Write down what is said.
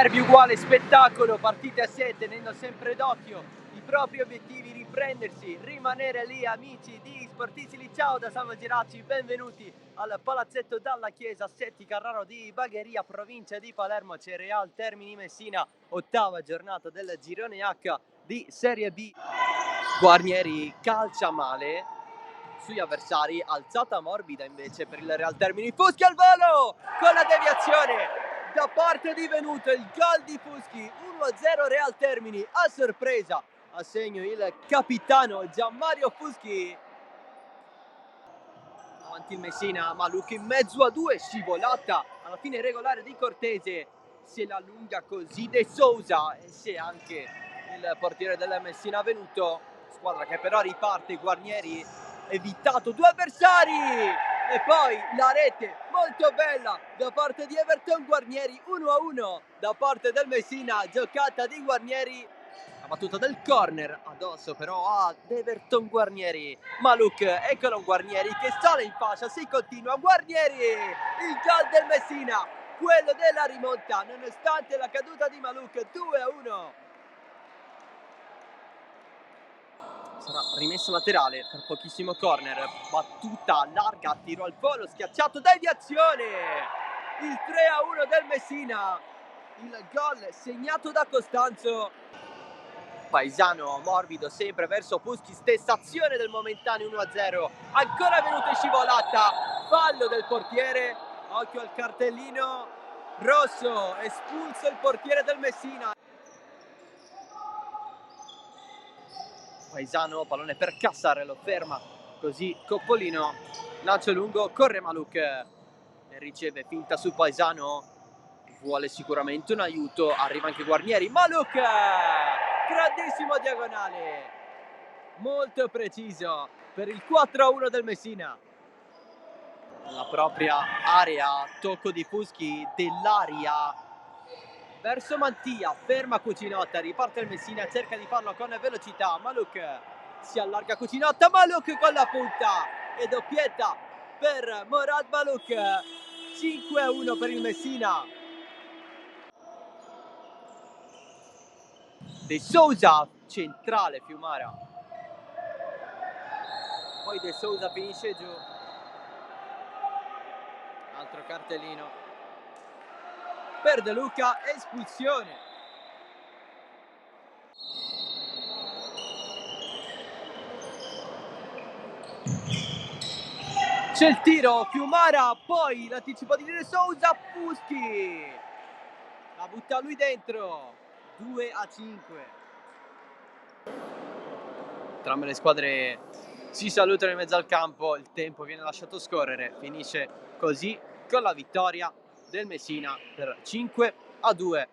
Derby uguale spettacolo, partite a sé, tenendo sempre d'occhio i propri obiettivi, riprendersi, rimanere lì. Amici di Sportissili, ciao da Salvo Giracci, benvenuti al palazzetto dalla chiesa Setti Carraro di Bagheria, provincia di Palermo. C'è Real Termini Messina, ottava giornata del girone H di Serie B. Guarnieri calcia male sugli avversari, alzata morbida invece per il Real Termini. Fuschi al volo con la deviazione da parte di Venuto, il gol di Fuschi, 1-0 Real Termini. A sorpresa a segno il capitano Gianmario Fuschi. Avanti il Messina, Maluk in mezzo a due, scivolata alla fine regolare di Cortese, se la allunga così De Sousa e se anche il portiere della Messina Venuto. Squadra che però riparte, Guarnieri evitato due avversari e poi la rete molto bella da parte di Everton. Guarnieri 1-1 da parte del Messina, giocata di Guarnieri, la battuta del corner addosso però a Everton. Guarnieri, Maluk, eccolo Guarnieri che sale in fascia, si continua, Guarnieri, il gol del Messina, quello della rimonta nonostante la caduta di Maluk. 2-1. Sarà rimesso laterale per pochissimo, corner, battuta larga, tiro al volo, schiacciato, deviazione, il 3-1 del Messina, il gol segnato da Costanzo. Paesano morbido sempre verso Fuschi, stessa azione del momentaneo 1-0, ancora Venuto in scivolata, fallo del portiere, occhio al cartellino rosso, espulso il portiere del Messina. Paesano, pallone per Cassar, lo ferma così Coppolino, lancio lungo, corre Maluk e riceve finta su Paesano, vuole sicuramente un aiuto, arriva anche Guarnieri, Maluk, grandissimo diagonale, molto preciso per il 4-1 del Messina. La propria area, tocco di Fuschi dell'aria verso Mantia, ferma Cucinotta, riparte il Messina, cerca di farlo con velocità, Maluk si allarga Cucinotta, Maluk con la punta e doppietta per Morad Maluk. 5-1 per il Messina. De Sousa, centrale Fiumara, poi De Sousa finisce giù, altro cartellino per De Luca, espulsione. C'è il tiro, Fiumara, poi l'anticipo di De Sousa, Fuschi la butta lui dentro, 2-5. Entrambe le squadre si salutano in mezzo al campo, il tempo viene lasciato scorrere, finisce così con la vittoria del Messina per 5-2.